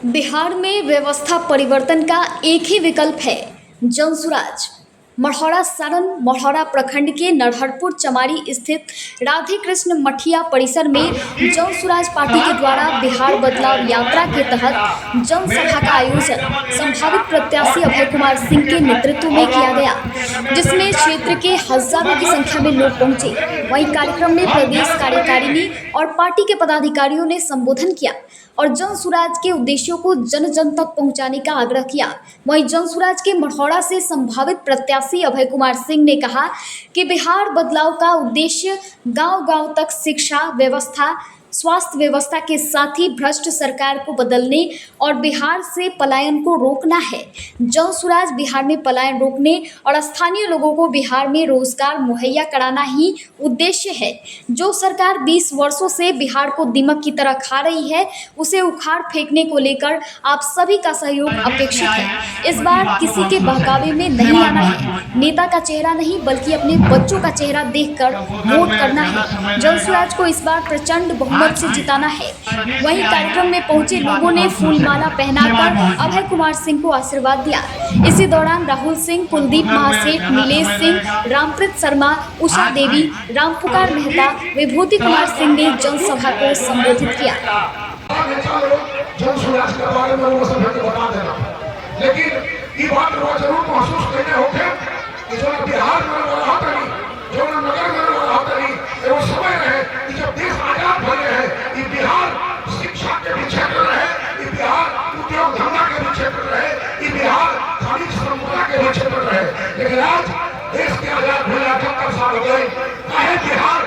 बिहार में व्यवस्था परिवर्तन का एक ही विकल्प है, जनसुराज। मढ़ौरा सारण मढ़ौरा प्रखंड के नरहरपुर चमारी स्थित राधे कृष्ण मठिया परिसर में जनसुराज पार्टी के द्वारा बिहार बदलाव यात्रा के तहत जनसभा का आयोजन संभावित प्रत्याशी अभय कुमार सिंह के नेतृत्व में किया गया, जिसमें क्षेत्र के हजारों की संख्या में लोग पहुंचे। वहीं कार्यक्रम में प्रदेश कार्यकारिणी और पार्टी के पदाधिकारियों ने संबोधन किया और जनसुराज के उद्देश्यों को जन जन तक पहुंचाने का आग्रह किया। वहीं जनसुराज के मढ़ौरा से संभावित प्रत्याशी अभय कुमार सिंह ने कहा कि बिहार बदलाव का उद्देश्य गांव-गांव तक शिक्षा व्यवस्था, स्वास्थ्य व्यवस्था के साथ ही भ्रष्ट सरकार को बदलने और बिहार से पलायन को रोकना है। जनसुराज बिहार में पलायन रोकने और स्थानीय लोगों को बिहार में रोजगार मुहैया कराना ही उद्देश्य है। जो सरकार 20 वर्षों से बिहार को दीमक की तरह खा रही है, उसे उखाड़ फेंकने को लेकर आप सभी का सहयोग अपेक्षित है। इस बार किसी के बहकावे में नहीं आना है, नेता का चेहरा नहीं बल्कि अपने बच्चों का चेहरा देखकर वोट करना है। जनसुराज को इस बार प्रचंड बहुमत से जिताना है। वहीं कार्यक्रम में पहुंचे लोगों ने फूलमाला पहनाकर अभय कुमार सिंह को आशीर्वाद दिया। इसी दौरान राहुल सिंह, कुलदीप महासेठ, नीलेश सिंह, रामप्रीत शर्मा, उषा देवी, रामपुकार मेहता, विभूति कुमार सिंह ने जनसभा को संबोधित किया। लेकिन आज देश के आजाद हुए 78 साल हो गए, चाहे बिहार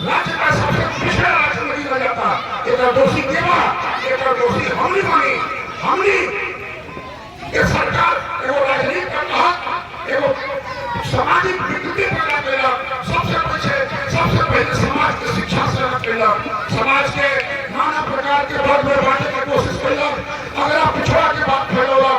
राज्य का सबसे पिछड़ा राज्य नहीं रह जाता। एक दोषी केवा, एक दोषी हमली बनी, हमली ये सरकार एवं राजनीति का तहत एवं सामाजिक विकृति पैदा कैला। सबसे पहले समाज की शिक्षा से अलग कैला, समाज के नाना प्रकार के वर्ग में बांटने की कोशिश कैला। अगर आप पिछड़ा के बात फैलोगा,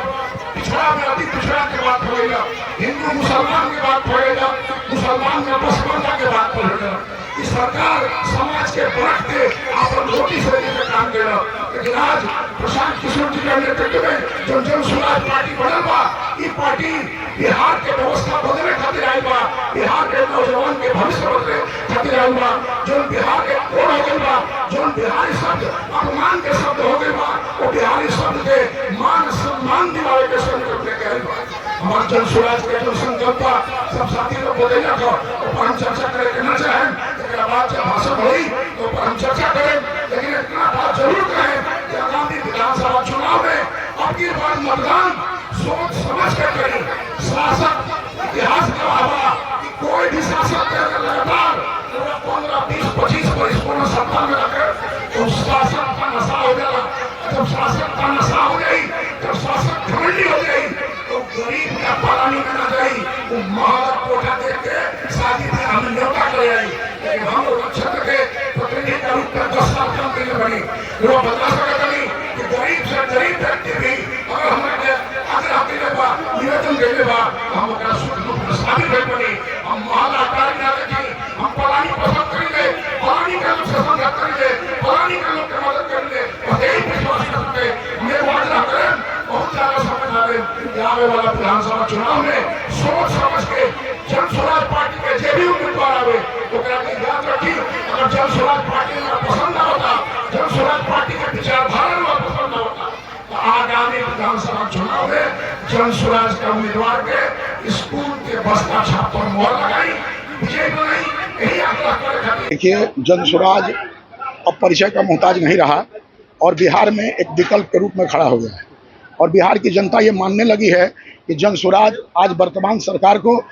पिछड़ा में अति पिछड़ा के बात फैलेगा, हिंदू मुसलमान की बात फैलेगा, मुसलमान में पसमानता के बात फैलेगा। इस सरकार समाज के बढ़ते आप रोटी से लेकर काम कर रहा। लेकिन आज प्रशांत किशोर जी के नेतृत्व में जो जनसुराज पार्टी बनल बा, ये पार्टी बिहार के व्यवस्था बदले खातिर आई बा, बिहार के नौजवान के भविष्य बदले खातिर आई बा। जो बिहार के कोड हो गई बा, जो बिहारी शब्द अपमान के शब्द हो गए बा, वो बिहारी शब्द के मान सम्मान दिलावे के संकल्प लेके आई बा। हमारे जनसुराज के जो संकल्प सब साथी लोग बोले जाकर ऊपर हम चर्चा करें ना चाहें, बाद जब भाषण हुई तो हम चर्चा करें। लेकिन इतना बात जरूर करें कि आगामी विधानसभा चुनाव में अब की बार मतदान सोच समझ कर करें। शासक इतिहास का हवा कि कोई भी शासक लगातार 15, 20, 25 वर्ष पूर्ण सत्ता में रखे तो शासक का नशा हो जाएगा। जब शासक का नशा हो गई, जब शासक घमंडी हो गई तो गरीब का पालानी में न गई, वो महाराज कोठा देख के शादी में हमें न्योता कर आई। लेकिन हम लोग क्षेत्र के प्रतिनिधि का रूप में 10 साल काम करने बनी। लोग बता सकते नहीं कि गरीब से गरीब व्यक्ति भी अगर हमारे आगे आते निवेदन देने बा हम शादी कर बनी, हम मोहल्ला कार्य ना रखी, हम पलानी पसंद करेंगे, पलानी का लोग से संघर्ष करेंगे, पलानी का लोग की मदद करेंगे, यही विश्वास करते मेरे वादा करें। बहुत ज्यादा समझ आ रहे आने वाला विधानसभा चुनाव में सोच समझ के जनसुराज पार्टी के जो भी उम्मीदवार आवे तो याद रखी, अगर जनसुराज पार्टी में पसंद ना होता, जनसुराज पार्टी के विचारधारा में पसंद ना होता तो आगामी विधानसभा चुनाव में जनसुराज के उम्मीदवार के स्कूल के बस्ता छाप पर मोहर लगाई, विजय बनाई। यही आग्रह करे। देखिए, जनसुराज अब परिचय का मोहताज नहीं रहा और बिहार में एक विकल्प के रूप में खड़ा हो गया है और बिहार की जनता ये मानने लगी है कि जनसुराज आज वर्तमान सरकार को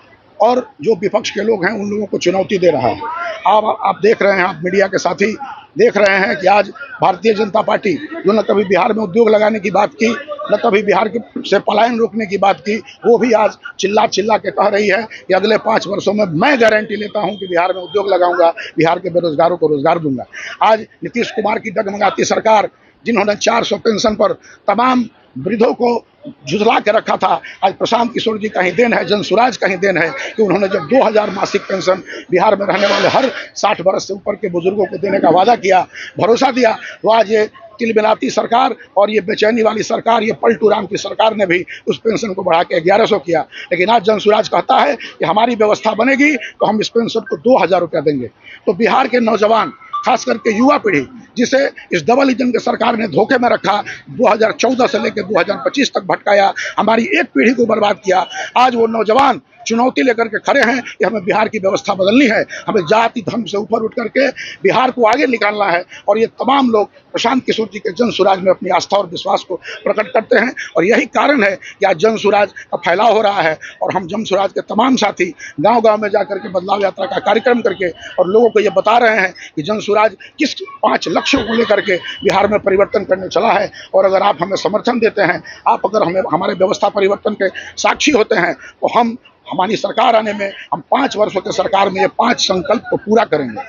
और जो विपक्ष के लोग हैं उन लोगों को चुनौती दे रहा है। आप देख रहे हैं, आप मीडिया के साथी देख रहे हैं कि आज भारतीय जनता पार्टी जो न कभी बिहार में उद्योग लगाने की बात की, न कभी बिहार से पलायन रोकने की बात की, वो भी आज चिल्ला के कह रही है कि अगले 5 वर्षों में मैं गारंटी लेता हूं कि बिहार में उद्योग लगाऊंगा, बिहार के बेरोजगारों को रोजगार दूंगा। आज नीतीश कुमार की डगमगाती सरकार, जिन्होंने 400 पेंशन पर तमाम वृद्धों को झुझला के रखा था। आज प्रशांत किशोर जी का ही देन है, जन स्वराज का ही देन है कि उन्होंने जब 2000 मासिक पेंशन बिहार में रहने वाले हर 60 वर्ष से ऊपर के बुजुर्गों को देने का वादा किया, भरोसा दिया, तो आज ये तिलमिलाती सरकार और ये बेचैनी वाली सरकार, ये पलटू राम की सरकार ने भी उस पेंशन को बढ़ा के 1100 किया। लेकिन आज जन स्वराज कहता है कि हमारी व्यवस्था बनेगी तो हम इस पेंशन को 2000 रुपया देंगे। तो बिहार के नौजवान, खास करके युवा पीढ़ी, जिसे इस डबल इंजन के सरकार ने धोखे में रखा, 2014 से लेकर 2025 तक भटकाया, हमारी एक पीढ़ी को बर्बाद किया, आज वो नौजवान चुनौती लेकर के खड़े हैं कि हमें बिहार की व्यवस्था बदलनी है, हमें जाति धर्म से ऊपर उठ करके बिहार को आगे निकालना है। और ये तमाम लोग प्रशांत किशोर जी के जन स्वराज में अपनी आस्था और विश्वास को प्रकट करते हैं, और यही कारण है कि आज जन स्वराज का फैलाव हो रहा है। और हम जन स्वराज के तमाम साथी गांव-गांव में जाकर के बदलाव यात्रा का कार्यक्रम करके और लोगों को ये बता रहे हैं कि जन स्वराज किस 5 लक्ष्यों को लेकर के बिहार में परिवर्तन करने चला है। और अगर आप हमें समर्थन देते हैं, आप अगर हमें हमारे व्यवस्था परिवर्तन के साक्षी होते हैं, तो हम हमारी सरकार आने में हम 5 वर्षों के सरकार में ये 5 संकल्प को पूरा करेंगे।